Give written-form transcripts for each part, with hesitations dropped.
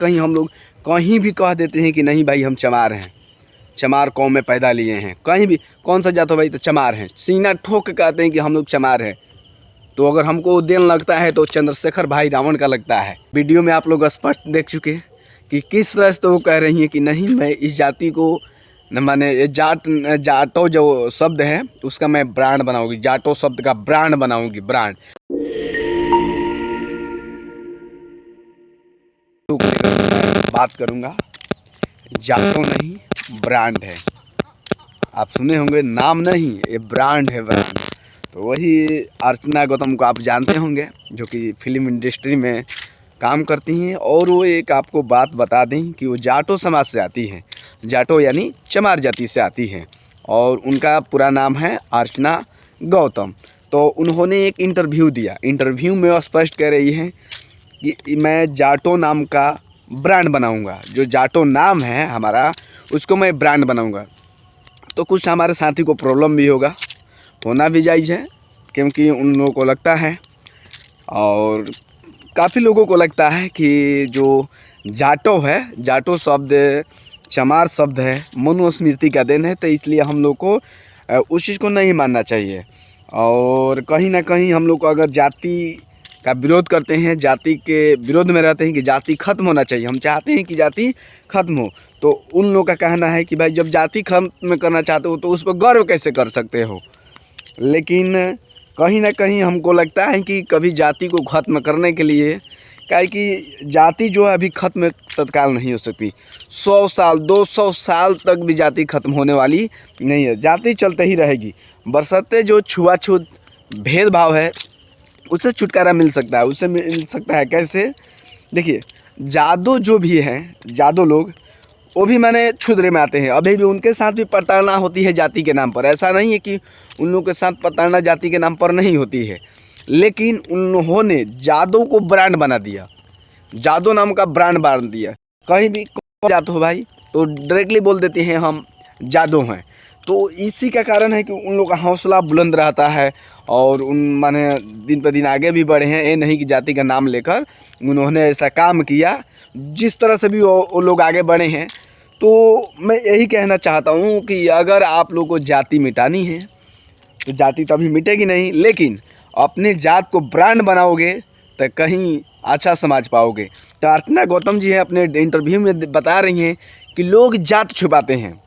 कहीं हम लोग कहीं भी कह देते हैं कि नहीं भाई हम चमार हैं, चमार कौम में पैदा लिए हैं। कहीं भी कौन सा जात हो भाई, तो चमार हैं, सीना ठोक के कहते हैं कि हम लोग चमार हैं। तो अगर हमको दिन लगता है तो चंद्रशेखर भाई रावण का लगता है। वीडियो में आप लोग स्पष्ट देख चुके हैं कि किस तरह से तो वो कह रही हैं कि नहीं मैं इस जाति को न, माने ये जाटो जो शब्द है उसका मैं ब्रांड बनाऊंगी, जाटो शब्द का ब्रांड बनाऊंगी, ब्रांड। तो बात करूंगा, जाटो नहीं ब्रांड है। आप सुने होंगे, नाम नहीं ये ब्रांड है, ब्रांड। तो वही अर्चना गौतम को आप जानते होंगे जो कि फिल्म इंडस्ट्री में काम करती हैं। और वो एक आपको बात बता दें कि वो जाटो समाज से आती हैं, जाटो यानी चमार जाति से आती हैं, और उनका पूरा नाम है अर्चना गौतम। तो उन्होंने एक इंटरव्यू दिया, इंटरव्यू में वो स्पष्ट कह रही हैं कि मैं जाटो नाम का ब्रांड बनाऊंगा, जो जाटो नाम है हमारा उसको मैं ब्रांड बनाऊंगा। तो कुछ हमारे साथी को प्रॉब्लम भी होना भी जायज़ है, क्योंकि उन लोगों को लगता है और काफ़ी लोगों को लगता है कि जो जाटो है, जाटो शब्द चमार शब्द है, मनुस्मृति का देन है। तो इसलिए हम लोग को उस चीज़ को नहीं मानना चाहिए। और कहीं ना कहीं हम लोग को अगर जाति का विरोध करते हैं, जाति के विरोध में रहते हैं कि जाति ख़त्म होना चाहिए, हम चाहते हैं कि जाति ख़त्म हो, तो उन लोगों का कहना है कि भाई जब जाति ख़त्म करना चाहते हो तो उस पर गर्व कैसे कर सकते हो। लेकिन कहीं ना कहीं हमको लगता है कि कभी जाति को ख़त्म करने के लिए, क्या कि जाति जो है अभी ख़त्म तत्काल नहीं हो सकती। 100 साल 200 साल तक भी जाति ख़त्म होने वाली नहीं है, जाति चलते ही रहेगी। बरसते जो छुआछूत भेदभाव है उससे छुटकारा मिल सकता है। उससे मिल सकता है कैसे? देखिए, जादू जो भी हैं, जादू लोग वो भी मैंने क्षुद्र में आते हैं, अभी भी उनके साथ भी प्रताड़ना होती है जाति के नाम पर। ऐसा नहीं है कि उन लोगों के साथ प्रताड़ना जाति के नाम पर नहीं होती है, लेकिन उन्होंने जादू को ब्रांड बना दिया, जादू नाम का ब्रांड बना दिया। कहीं भी कौन जात हो भाई तो डायरेक्टली बोल देते हैं हम जादू हैं। तो इसी का कारण है कि उन लोगों का हौसला बुलंद रहता है और उन माने दिन पर दिन आगे भी बढ़े हैं। ये नहीं कि जाति का नाम लेकर उन्होंने ऐसा काम किया, जिस तरह से भी वो लोग आगे बढ़े हैं। तो मैं यही कहना चाहता हूँ कि अगर आप लोगों को जाति मिटानी है तो जाति तो अभी मिटेगी नहीं, लेकिन अपने जात को ब्रांड बनाओगे तो कहीं अच्छा समाज पाओगे। तो अर्चना गौतम जी है अपने इंटरव्यू में बता रही हैं कि लोग जात छुपाते हैं,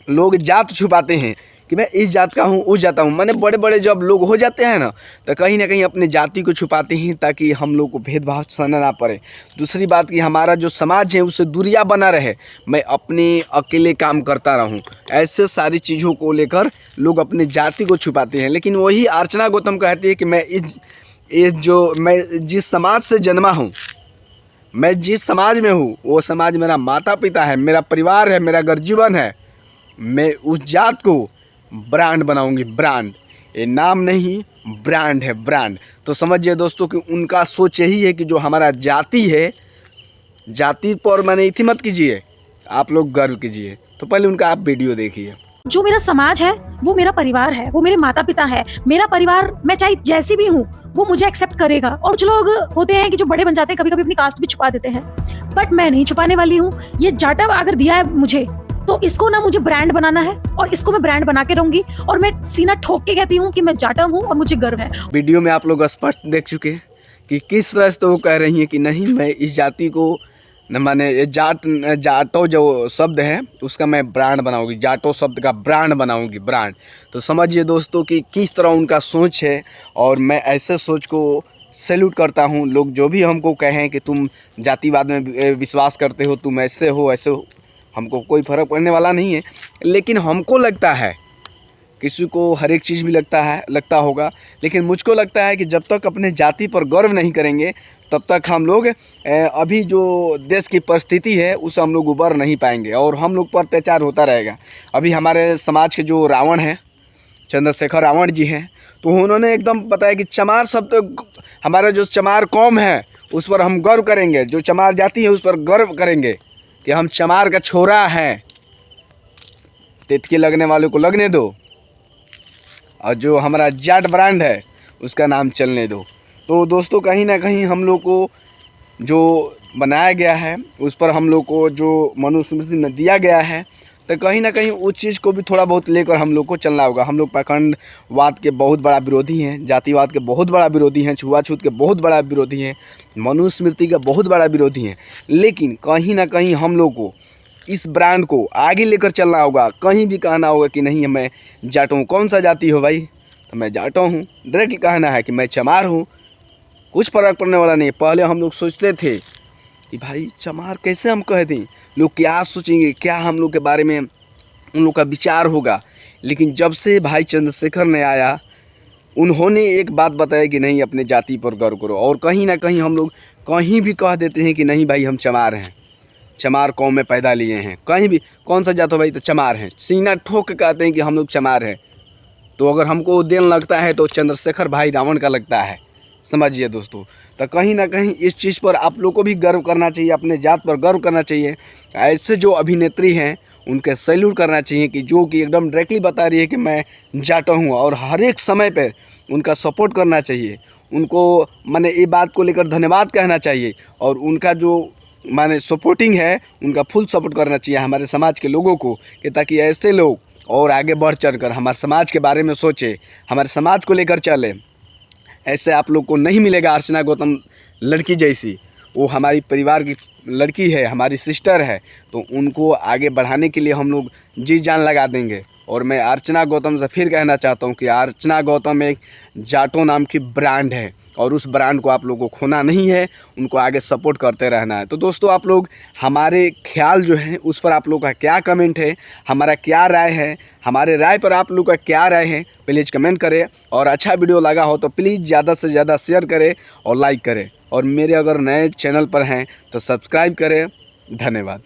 लोग जात छुपाते हैं कि मैं इस जात का हूँ, उस जात का हूँ। मैंने बड़े बड़े जब लोग हो जाते हैं ना तो कहीं ना कहीं अपने जाति को छुपाते हैं ताकि हम लोग को भेदभाव सहना ना पड़े। दूसरी बात कि हमारा जो समाज है उससे दूरियाँ बना रहे, मैं अपने अकेले काम करता रहूँ, ऐसे सारी चीज़ों को लेकर लोग अपने जाति को छुपाते हैं। लेकिन वही अर्चना गौतम कहती है कि मैं जिस समाज से जन्मा हूँ, मैं जिस समाज में हूँ वो समाज मेरा माता पिता है, मेरा परिवार है, मेरा घर जीवन है, मैं उस जात को ब्रांड बनाऊंगी, ब्रांड। ये नाम नहीं ब्रांड है, ब्रांड। तो समझिए दोस्तों कि उनका सोच यही है कि जो हमारा जाति है, जाति पर मैंने इतनी मत कीजिए, आप लोग गर्व कीजिए। तो पहले उनका आप वीडियो देखिए। जो मेरा समाज है वो मेरा परिवार है, वो मेरे माता पिता है। मेरा परिवार, मैं चाहे जैसी भी हूँ वो मुझे एक्सेप्ट करेगा। और कुछ लोग होते हैं कि जो बड़े बन जाते हैं, कभी कभी अपनी कास्ट भी छुपा देते हैं, बट मैं नहीं छुपाने वाली हूँ। ये जाटा अगर दिया है मुझे तो इसको ना मुझे ब्रांड बनाना है और इसको मैं ब्रांड बना के रहूंगी। और मैं सीना ठोक के कहती हूँ कि मैं जाटा हूँ और मुझे गर्व है। वीडियो में आप लोग स्पष्ट देख चुके हैं कि किस तरह से तो वो कह रही हैं कि नहीं मैं इस जाति को न, माने ये जाटो जो शब्द है उसका मैं ब्रांड बनाऊंगी, जाटो शब्द का ब्रांड बनाऊंगी, ब्रांड। तो समझिए दोस्तों कि किस तरह उनका सोच है, और मैं ऐसे सोच को सैल्यूट करता हूँ। लोग जो भी हमको कहें कि तुम जातिवाद में विश्वास करते हो, तुम ऐसे हो ऐसे हो, हमको कोई फ़र्क पड़ने वाला नहीं है। लेकिन हमको लगता है, किसी को हर एक चीज़ भी लगता होगा, लेकिन मुझको लगता है कि जब तक अपने जाति पर गर्व नहीं करेंगे तब तक हम लोग अभी जो देश की परिस्थिति है उससे हम लोग उबर नहीं पाएंगे और हम लोग पर अत्याचार होता रहेगा। अभी हमारे समाज के जो रावण हैं, चंद्रशेखर रावण जी हैं, तो उन्होंने एकदम बताया कि चमार शब्द, हमारा जो चमार कौम है उस पर हम गर्व करेंगे, जो चमार जाति है उस पर गर्व करेंगे कि हम चमार का छोरा हैं। तितकी लगने वालों को लगने दो, और जो हमारा जाट ब्रांड है उसका नाम चलने दो। तो दोस्तों कहीं ना कहीं हम लोग को जो बनाया गया है, उस पर हम लोग को जो मनुस्मृति में दिया गया है, तो कहीं ना कहीं उस चीज़ को भी थोड़ा बहुत लेकर हम लोग को चलना होगा। हम लोग पाखंडवाद के बहुत बड़ा विरोधी हैं, जातिवाद के बहुत बड़ा विरोधी हैं, छुआछूत के बहुत बड़ा विरोधी हैं, मनुस्मृति का बहुत बड़ा विरोधी हैं। लेकिन कहीं ना कहीं हम लोग को इस ब्रांड को आगे लेकर चलना होगा। कहीं भी कहना होगा कि नहीं मैं जाट हूँ। कौन सा जाति हो भाई? तो मैं जाट हूँ। डायरेक्ट कहना है कि मैं चमार हूँ, कुछ फर्क पड़ने वाला नहीं। पहले हम लोग सोचते थे कि भाई चमार कैसे हम कह दें, लोग क्या सोचेंगे, क्या हम लोग के बारे में उन लोग का विचार होगा। लेकिन जब से भाई चंद्रशेखर ने आया, उन्होंने एक बात बताया कि नहीं अपने जाति पर गर्व करो। और कहीं ना कहीं हम लोग कहीं भी कह देते हैं कि नहीं भाई हम चमार हैं, चमार कौम में पैदा लिए हैं। कहीं भी कौन सा जात हो भाई? तो चमार हैं, सीना ठोक के कहते हैं कि हम लोग चमार हैं। तो अगर हमको दिन लगता है तो चंद्रशेखर भाई रावण का लगता है, समझिए दोस्तों। तो कहीं ना कहीं इस चीज़ पर आप लोग को भी गर्व करना चाहिए, अपने जात पर गर्व करना चाहिए। ऐसे जो अभिनेत्री हैं उनके सैल्यूट करना चाहिए कि जो कि एकदम डायरेक्टली बता रही है कि मैं जाटा हूँ, और हर एक समय पर उनका सपोर्ट करना चाहिए। उनको मैंने ये बात को लेकर धन्यवाद कहना चाहिए, और उनका जो माने सपोर्टिंग है उनका फुल सपोर्ट करना चाहिए हमारे समाज के लोगों को, कि ताकि ऐसे लोग और आगे बढ़ चढ़ कर हमारे समाज के बारे में सोचे, हमारे समाज को लेकर चले। ऐसे आप लोग को नहीं मिलेगा अर्चना गौतम लड़की जैसी। वो हमारी परिवार की लड़की है, हमारी सिस्टर है, तो उनको आगे बढ़ाने के लिए हम लोग जी जान लगा देंगे। और मैं अर्चना गौतम से फिर कहना चाहता हूँ कि अर्चना गौतम एक जाटो नाम की ब्रांड है, और उस ब्रांड को आप लोगों को खोना नहीं है, उनको आगे सपोर्ट करते रहना है। तो दोस्तों आप लोग हमारे ख्याल जो है उस पर आप लोग का क्या कमेंट है, हमारा क्या राय है, हमारे राय पर आप लोग का क्या राय है, प्लीज़ कमेंट करें। और अच्छा वीडियो लगा हो तो प्लीज़ ज़्यादा से ज़्यादा शेयर करें और लाइक करें। और मेरे अगर नए चैनल पर हैं तो सब्सक्राइब करें। धन्यवाद।